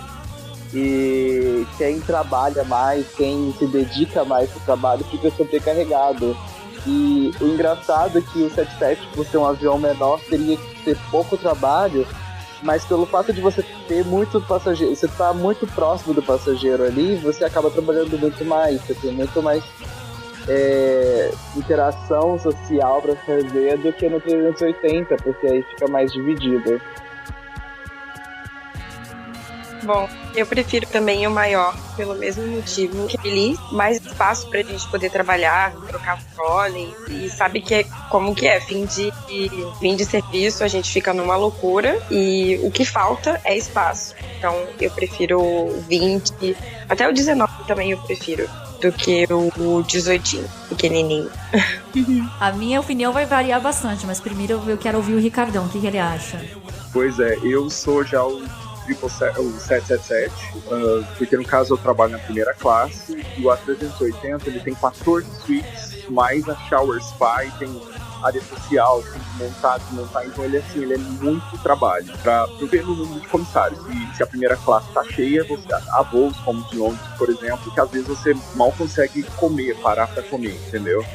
E quem trabalha mais, quem se dedica mais ao trabalho fica sobrecarregado. E o engraçado é que o 77, por ser um avião menor, teria que ter pouco trabalho, mas pelo fato de você ter muito passageiro, você tá muito próximo do passageiro ali, você acaba trabalhando muito mais, você tem muito mais interação social para fazer do que no 380, porque aí fica mais dividido. Bom, eu prefiro também o maior, pelo mesmo motivo que ele mais espaço pra gente poder trabalhar, trocar fone, e sabe que como que é, fim de serviço, a gente fica numa loucura e o que falta é espaço. Então eu prefiro o 20, até o 19 também eu prefiro, do que o 18, pequenininho. A minha opinião vai variar bastante, mas primeiro eu quero ouvir o Ricardão, o que ele acha? Pois é, eu sou já o 777, porque no caso eu trabalho na primeira classe e o A380 ele tem 14 suítes, mais a Shower Spa, tem área social, tem que montar, então ele é muito trabalho para ver no número de comissários. Se a primeira classe está cheia, há voos como de ônibus, por exemplo, que às vezes você mal consegue parar para comer, entendeu?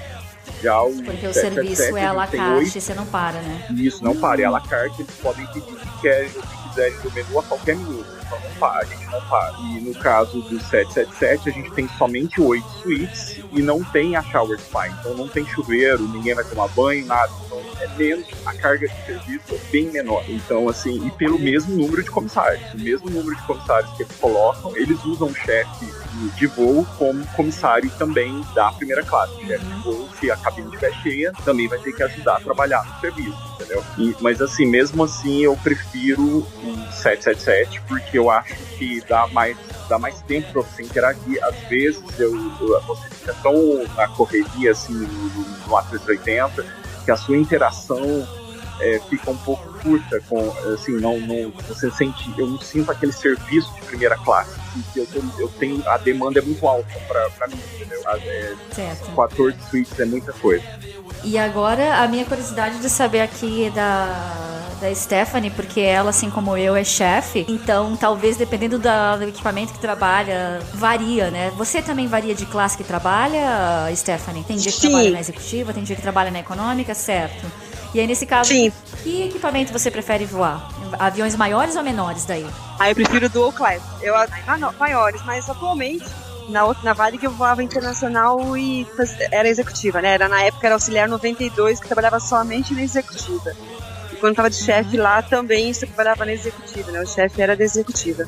Já porque o serviço é à la carte e você não para, né? Isso, não para, é à la carte, eles podem pedir que quiserem do menu a qualquer minuto, então não para, a gente não para. E no caso do 777, a gente tem somente 8 suítes e não tem a shower spa, então não tem chuveiro, ninguém vai tomar banho, nada, então é menos, a carga de serviço é bem menor. Então, assim, e pelo mesmo número de comissários, o mesmo número de comissários que eles colocam, eles usam o chefe de voo como comissário também da primeira classe. O chefe de voo, se a cabine estiver cheia, também vai ter que ajudar a trabalhar no serviço, entendeu? Mas assim, mesmo assim, eu prefiro o 777 porque eu acho que dá mais tempo pra você interagir. Às vezes você fica tão na correria assim no A380 que a sua interação fica um pouco curta com, assim, eu não sinto aquele serviço de primeira classe, porque eu tenho, a demanda é muito alta pra mim, entendeu? 14 suítes é muita coisa. E agora a minha curiosidade de saber aqui da Stephanie, porque ela, assim como eu, é chefe, então talvez dependendo do equipamento que trabalha, varia, né? Você também varia de classe que trabalha, Stephanie? Tem dia que trabalha na executiva, tem dia que trabalha na econômica, certo? E aí, nesse caso, Sim. Que equipamento você prefere voar? Aviões maiores ou menores daí? Eu prefiro dual class. Maiores, mas atualmente, na Varig eu voava internacional e era executiva, né? Na época era auxiliar 92, que trabalhava somente na executiva. E quando estava de chefe lá, também eu trabalhava na executiva, né? O chefe era da executiva.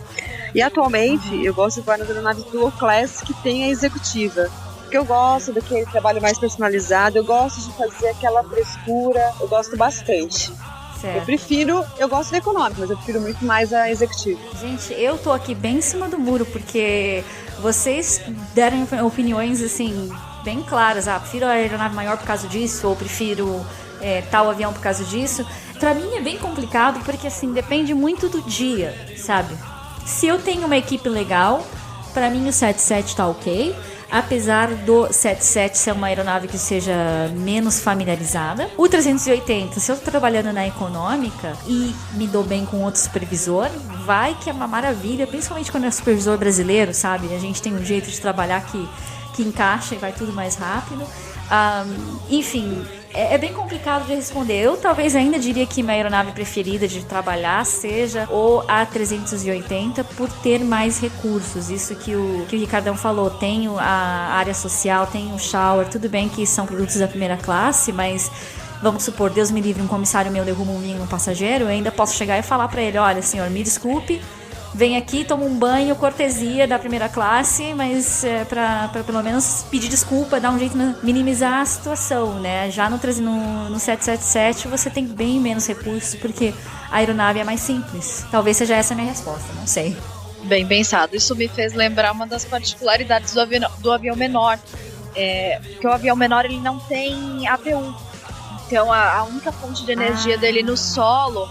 E atualmente, eu gosto de voar nas aeronaves dual class que tem a executiva. Porque eu gosto daquele trabalho mais personalizado, eu gosto de fazer aquela frescura, eu gosto bastante. Certo. Eu gosto da econômica, mas eu prefiro muito mais a executiva. Gente, eu tô aqui bem em cima do muro, porque vocês deram opiniões, assim, bem claras. Prefiro a aeronave maior por causa disso, ou prefiro tal avião por causa disso. Pra mim é bem complicado, porque, assim, depende muito do dia, sabe? Se eu tenho uma equipe legal, pra mim o 77 tá ok. Apesar do 77 ser uma aeronave que seja menos familiarizada. O 380, se eu estou trabalhando na econômica e me dou bem com outro supervisor, vai que é uma maravilha, principalmente quando é supervisor brasileiro, sabe? A gente tem um jeito de trabalhar que encaixa e vai tudo mais rápido. Enfim, É bem complicado de responder. Eu talvez ainda diria que minha aeronave preferida de trabalhar seja o A380 por ter mais recursos. Isso que o Ricardão falou. Tem a área social, tem o shower, tudo bem que são produtos da primeira classe, mas vamos supor, Deus me livre, um comissário meu derruba um vinho no passageiro, eu ainda posso chegar e falar pra ele, olha, senhor, me desculpe, vem aqui, toma um banho, cortesia da primeira classe, mas pra pelo menos pedir desculpa, dar um jeito de minimizar a situação, né? Já no 777 você tem bem menos recursos, porque a aeronave é mais simples. Talvez seja essa a minha resposta, não sei. Bem pensado. Isso me fez lembrar uma das particularidades do avião menor. Porque o avião menor ele não tem APU. Então a única fonte de energia dele no solo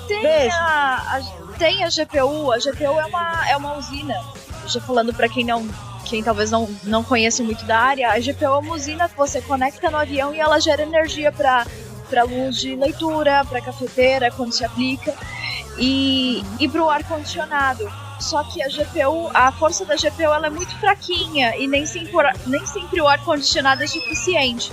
tem a GPU. A GPU é uma usina. Já falando para quem talvez não conheça muito da área, a GPU é uma usina que você conecta no avião e ela gera energia para luz de leitura, para cafeteira quando se aplica e para o ar-condicionado. Só que a força da GPU ela é muito fraquinha e nem sempre o ar-condicionado é suficiente.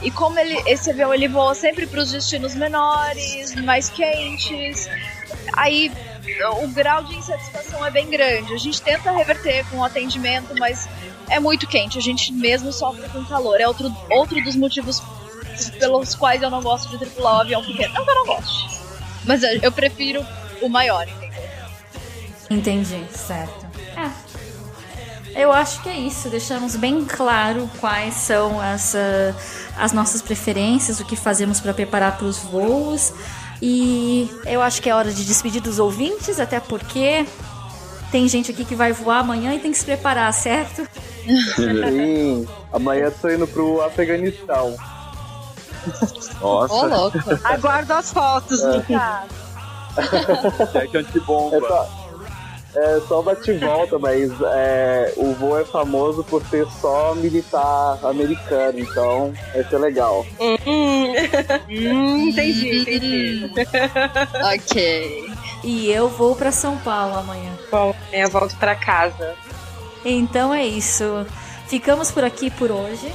E como esse avião ele voa sempre para os destinos menores, mais quentes, aí o grau de insatisfação é bem grande. A gente tenta reverter com o atendimento, mas é muito quente. A gente mesmo sofre com calor. É outro dos motivos pelos quais eu não gosto de tripular o avião pequeno. Não que eu não goste, mas eu prefiro o maior, entendeu? Entendi, certo. Eu acho que é isso. Deixamos bem claro quais são as nossas preferências, o que fazemos para preparar para os voos. E eu acho que é hora de despedir dos ouvintes, até porque tem gente aqui que vai voar amanhã e tem que se preparar, certo? Sim, amanhã eu tô indo pro Afeganistão. Nossa. Ô, louco. Aguardo as fotos, Lucas. É que antibomba. É só bate e volta, mas o voo é famoso por ser só militar americano, então vai ser legal. Entendi. Ok. E eu vou para São Paulo amanhã. Bom, eu volto pra casa. Então é isso. Ficamos por aqui por hoje.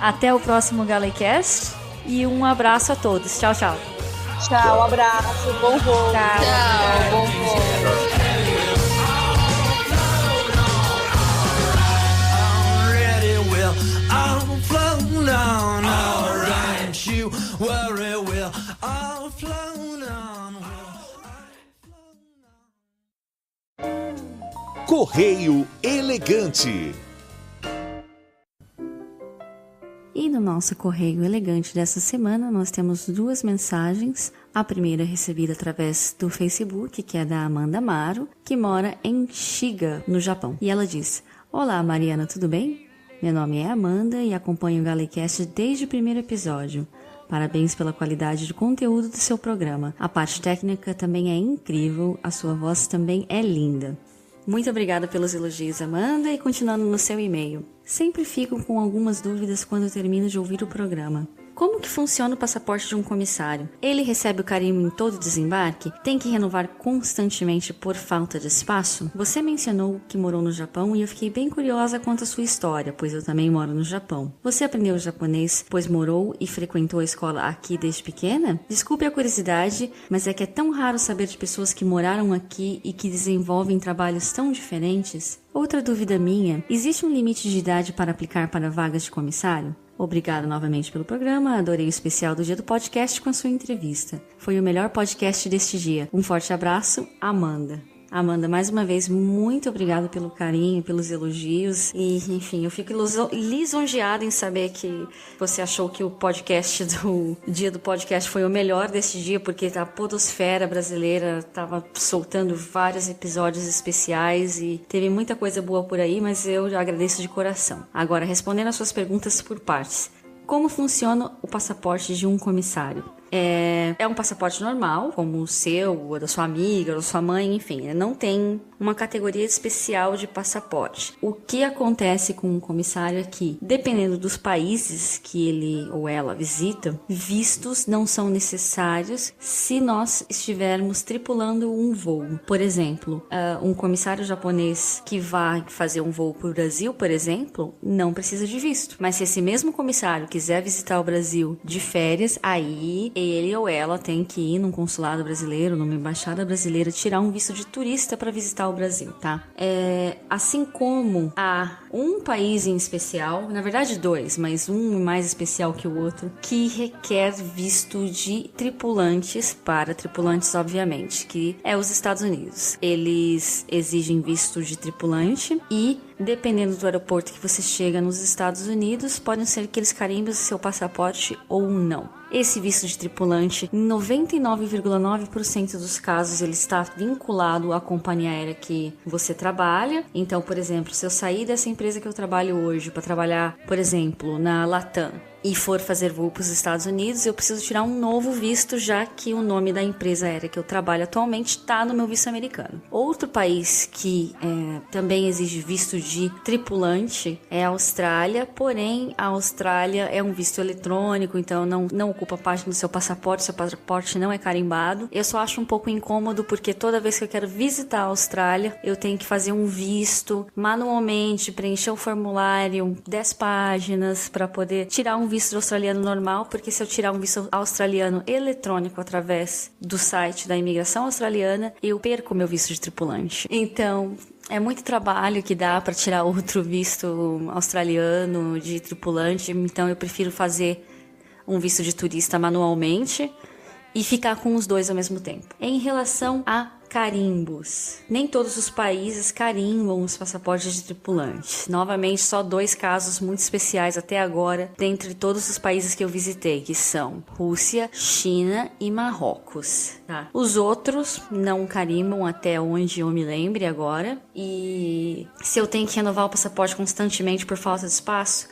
Até o próximo GalleyCast. E um abraço a todos. Tchau, tchau. Tchau, abraço, bom voo. Tchau, bom voo. Correio Elegante. E no nosso Correio Elegante dessa semana nós temos 2 mensagens. A primeira recebida através do Facebook, que é da Amanda Amaro, que mora em Shiga, no Japão. E ela diz: Olá Mariana, tudo bem? Meu nome é Amanda e acompanho o GalleyCast desde o primeiro episódio. Parabéns pela qualidade do conteúdo do seu programa. A parte técnica também é incrível, a sua voz também é linda. Muito obrigada pelos elogios, Amanda, e continuando no seu e-mail. Sempre fico com algumas dúvidas quando termino de ouvir o programa. Como que funciona o passaporte de um comissário? Ele recebe o carimbo em todo desembarque? Tem que renovar constantemente por falta de espaço? Você mencionou que morou no Japão e eu fiquei bem curiosa quanto à sua história, pois eu também moro no Japão. Você aprendeu japonês, pois morou e frequentou a escola aqui desde pequena? Desculpe a curiosidade, mas é que é tão raro saber de pessoas que moraram aqui e que desenvolvem trabalhos tão diferentes. Outra dúvida minha, existe um limite de idade para aplicar para vagas de comissário? Obrigada novamente pelo programa, adorei o especial do dia do podcast com a sua entrevista. Foi o melhor podcast deste dia. Um forte abraço, Amanda. Amanda, mais uma vez, muito obrigada pelo carinho, pelos elogios. E, enfim, eu fico lisonjeada em saber que você achou que o podcast do dia do podcast foi o melhor deste dia, porque a podosfera brasileira estava soltando vários episódios especiais e teve muita coisa boa por aí, mas eu agradeço de coração. Agora, respondendo às suas perguntas por partes. Como funciona o passaporte de um comissário? É um passaporte normal, como o seu, ou da sua amiga, ou da sua mãe, enfim. Não tem uma categoria especial de passaporte. O que acontece com o comissário é que, dependendo dos países que ele ou ela visita, vistos não são necessários se nós estivermos tripulando um voo. Por exemplo, um comissário japonês que vai fazer um voo para o Brasil, por exemplo, não precisa de visto. Mas se esse mesmo comissário quiser visitar o Brasil de férias, aí ele ou ela tem que ir num consulado brasileiro, numa embaixada brasileira, tirar um visto de turista para visitar o Brasil, tá? Assim como há um país em especial, na verdade 2, mas um mais especial que o outro, que requer visto de tripulantes, para tripulantes obviamente, que é os Estados Unidos. Eles exigem visto de tripulante e, dependendo do aeroporto que você chega nos Estados Unidos, podem ser que eles carimbem o seu passaporte ou não. Esse visto de tripulante, em 99,9% dos casos, ele está vinculado à companhia aérea que você trabalha. Então, por exemplo, se eu sair dessa empresa que eu trabalho hoje para trabalhar, por exemplo, na Latam, e for fazer voo para os Estados Unidos, eu preciso tirar um novo visto, já que o nome da empresa aérea que eu trabalho atualmente está no meu visto americano. Outro país que também exige visto de tripulante é a Austrália, porém a Austrália é um visto eletrônico, então não ocupa parte do seu passaporte não é carimbado. Eu só acho um pouco incômodo porque toda vez que eu quero visitar a Austrália, eu tenho que fazer um visto manualmente, preencher o formulário, 10 páginas para poder tirar um visto australiano normal, porque se eu tirar um visto australiano eletrônico através do site da imigração australiana, eu perco meu visto de tripulante. Então, é muito trabalho que dá para tirar outro visto australiano de tripulante, então eu prefiro fazer um visto de turista manualmente e ficar com os dois ao mesmo tempo. Em relação a carimbos, nem todos os países carimbam os passaportes de tripulantes. Novamente, só 2 casos muito especiais até agora, dentre todos os países que eu visitei, que são Rússia, China e Marrocos. Tá? Os outros não carimbam até onde eu me lembre agora. E se eu tenho que renovar o passaporte constantemente por falta de espaço,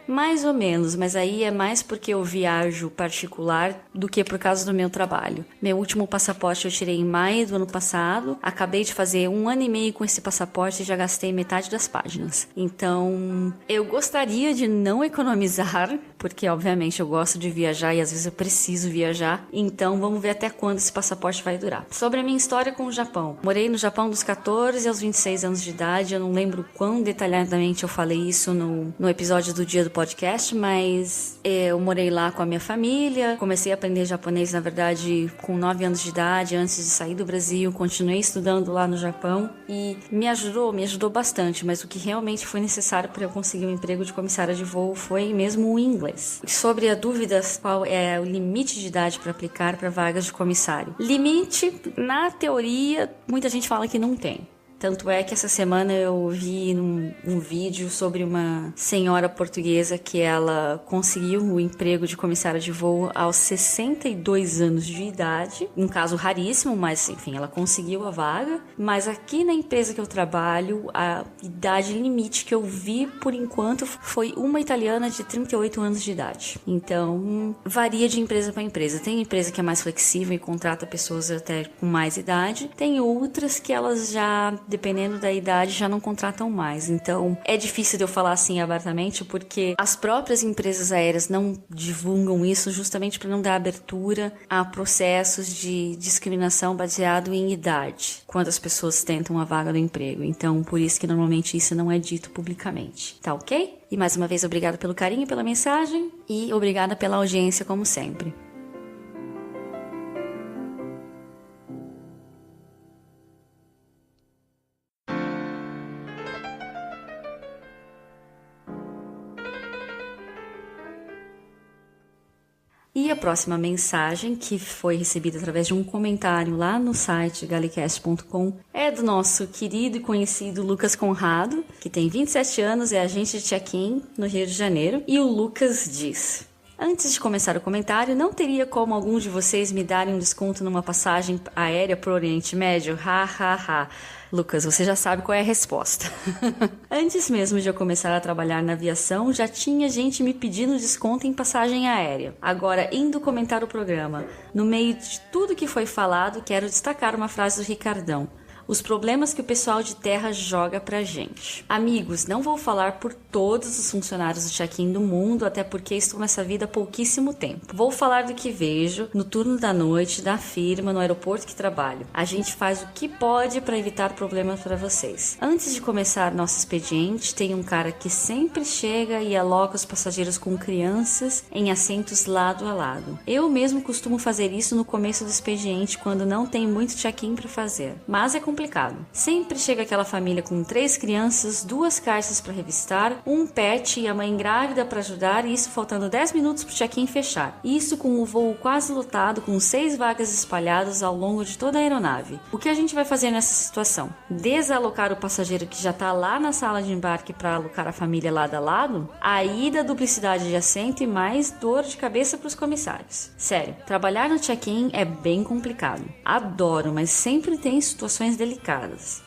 mais ou menos, mas aí é mais porque eu viajo particular do que por causa do meu trabalho. Meu último passaporte eu tirei em maio do ano passado, acabei de fazer 1 ano e meio com esse passaporte e já gastei metade das páginas. Então, eu gostaria de não economizar, porque obviamente eu gosto de viajar e às vezes eu preciso viajar, então vamos ver até quando esse passaporte vai durar. Sobre a minha história com o Japão. Morei no Japão dos 14 aos 26 anos de idade, eu não lembro quão detalhadamente eu falei isso no episódio do dia do podcast, mas eu morei lá com a minha família, comecei a aprender japonês, na verdade, com 9 anos de idade, antes de sair do Brasil, continuei estudando lá no Japão e me ajudou bastante, mas o que realmente foi necessário para eu conseguir um emprego de comissária de voo foi mesmo o inglês. Sobre a dúvida qual é o limite de idade para aplicar para vagas de comissário. Limite, na teoria, muita gente fala que não tem. Tanto é que essa semana eu vi um vídeo sobre uma senhora portuguesa que ela conseguiu o emprego de comissária de voo aos 62 anos de idade. Um caso raríssimo, mas enfim, ela conseguiu a vaga. Mas aqui na empresa que eu trabalho, a idade limite que eu vi por enquanto foi uma italiana de 38 anos de idade. Então, varia de empresa para empresa. Tem empresa que é mais flexível e contrata pessoas até com mais idade. Tem outras que elas já, dependendo da idade, já não contratam mais. Então, é difícil de eu falar assim abertamente, porque as próprias empresas aéreas não divulgam isso justamente para não dar abertura a processos de discriminação baseado em idade, quando as pessoas tentam a vaga do emprego. Então, por isso que normalmente isso não é dito publicamente. Tá ok? E mais uma vez, obrigada pelo carinho, pela mensagem e obrigada pela audiência, como sempre. E a próxima mensagem, que foi recebida através de um comentário lá no site galecast.com, é do nosso querido e conhecido Lucas Conrado, que tem 27 anos, é agente de check-in no Rio de Janeiro. E o Lucas diz: Antes de começar o comentário, não teria como algum de vocês me darem um desconto numa passagem aérea pro Oriente Médio? Ha, ha, ha. Lucas, você já sabe qual é a resposta. Antes mesmo de eu começar a trabalhar na aviação, já tinha gente me pedindo desconto em passagem aérea. Agora, indo comentar o programa, no meio de tudo que foi falado, quero destacar uma frase do Ricardão. Os problemas que o pessoal de terra joga pra gente. Amigos, não vou falar por todos os funcionários do check-in do mundo, até porque estou nessa vida há pouquíssimo tempo. Vou falar do que vejo no turno da noite, da firma, no aeroporto que trabalho. A gente faz o que pode para evitar problemas para vocês. Antes de começar nosso expediente, tem um cara que sempre chega e aloca os passageiros com crianças em assentos lado a lado. Eu mesmo costumo fazer isso no começo do expediente, quando não tem muito check-in para fazer. Mas é complicado. Sempre chega aquela família com 3 crianças, 2 caixas para revistar, um pet e a mãe grávida para ajudar, e isso faltando 10 minutos para o check-in fechar. Isso com o voo quase lotado, com 6 vagas espalhadas ao longo de toda a aeronave. O que a gente vai fazer nessa situação? Desalocar o passageiro que já está lá na sala de embarque para alocar a família lado a lado? Aí da duplicidade de assento e mais dor de cabeça para os comissários. Sério, trabalhar no check-in é bem complicado. Adoro, mas sempre tem situações delicadas.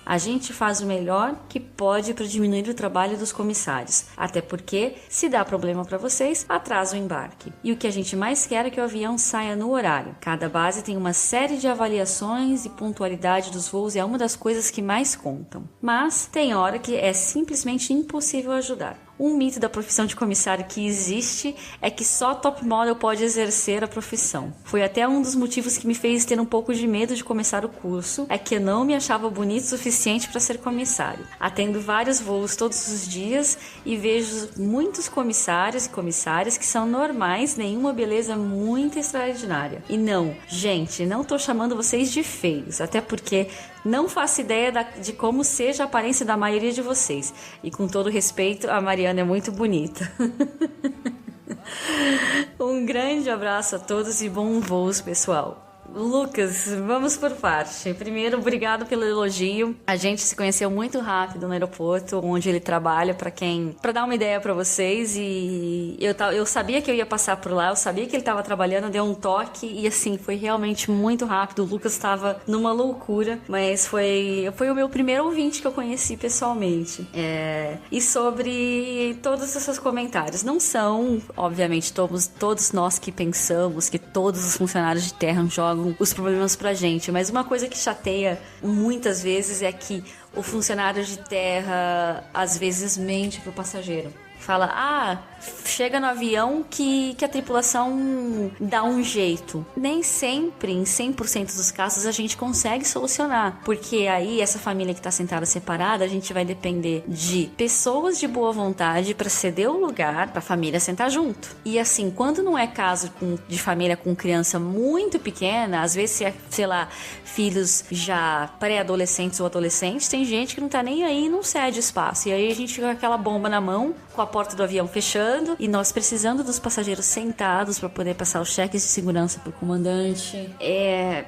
A gente faz o melhor que pode para diminuir o trabalho dos comissários, até porque, se dá problema para vocês, atrasa o embarque. E o que a gente mais quer é que o avião saia no horário. Cada base tem uma série de avaliações e pontualidade dos voos é uma das coisas que mais contam. Mas tem hora que é simplesmente impossível ajudar. Um mito da profissão de comissário que existe é que só top model pode exercer a profissão. Foi até um dos motivos que me fez ter um pouco de medo de começar o curso, é que eu não me achava bonito o suficiente para ser comissário. Atendo vários voos todos os dias e vejo muitos comissários e comissárias que são normais, nenhuma beleza muito extraordinária. E não, gente, não tô chamando vocês de feios, até porque não faço ideia de como seja a aparência da maioria de vocês. E com todo respeito, a Mariana é muito bonita. Um grande abraço a todos e bons voos, pessoal. Lucas, vamos por parte. Primeiro, obrigado pelo elogio. A gente se conheceu muito rápido no aeroporto onde ele trabalha, para dar uma ideia para vocês, e eu sabia que eu ia passar por lá, eu sabia que ele estava trabalhando, deu um toque e assim, foi realmente muito rápido. O Lucas estava numa loucura, mas foi o meu primeiro ouvinte que eu conheci pessoalmente. E sobre todos esses comentários, não são, obviamente, todos nós que pensamos que todos os funcionários de terra jogam os problemas pra gente, mas uma coisa que chateia muitas vezes é que o funcionário de terra às vezes mente pro passageiro. Fala, chega no avião que a tripulação dá um jeito. Nem sempre, em 100% dos casos, a gente consegue solucionar. Porque aí, essa família que está sentada separada, a gente vai depender de pessoas de boa vontade para ceder o lugar para a família sentar junto. E assim, quando não é caso de família com criança muito pequena, às vezes, sei lá, filhos já pré-adolescentes ou adolescentes, tem gente que não tá nem aí e não cede espaço. E aí a gente fica com aquela bomba na mão, com a porta do avião fechando e nós precisando dos passageiros sentados para poder passar os cheques de segurança pro comandante. É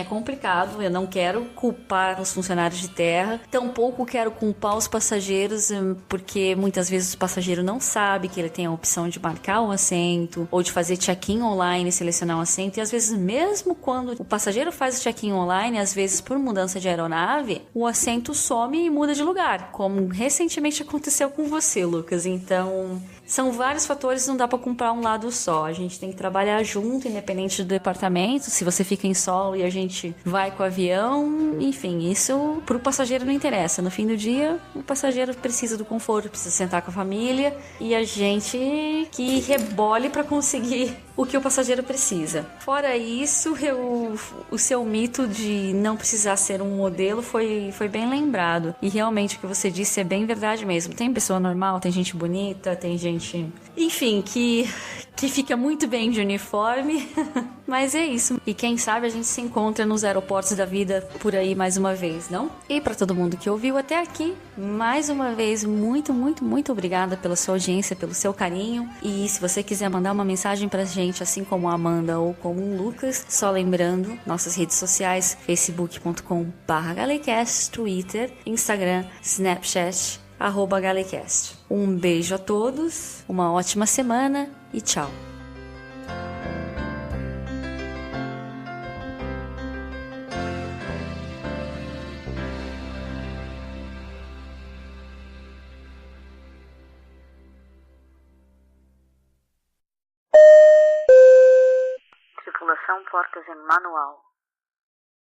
complicado. Eu não quero culpar os funcionários de terra, tampouco quero culpar os passageiros, porque muitas vezes o passageiro não sabe que ele tem a opção de marcar um assento ou de fazer check-in online e selecionar um assento, e às vezes mesmo quando o passageiro faz o check-in online, às vezes por mudança de aeronave, o assento some e muda de lugar, como recentemente aconteceu com você, Lucas. Então, são vários fatores, não dá para comprar um lado só. A gente tem que trabalhar junto, independente do departamento. Se você fica em solo e a gente vai com o avião, enfim, isso pro passageiro não interessa. No fim do dia, o passageiro precisa do conforto, precisa sentar com a família, e a gente que rebole para conseguir o que o passageiro precisa. Fora isso, o seu mito de não precisar ser um modelo foi bem lembrado. E realmente o que você disse é bem verdade mesmo. Tem pessoa normal, tem gente bonita, tem gente, enfim, que fica muito bem de uniforme. Mas é isso. E quem sabe a gente se encontra nos aeroportos da vida por aí mais uma vez, não? E para todo mundo que ouviu até aqui, mais uma vez, muito, muito, muito obrigada pela sua audiência, pelo seu carinho. E se você quiser mandar uma mensagem pra gente, assim como a Amanda ou como o Lucas, só lembrando, nossas redes sociais, facebook.com/galecast, Twitter, Instagram, Snapchat, @galecast. Um beijo a todos, uma ótima semana e tchau. Atenção, portas em manual.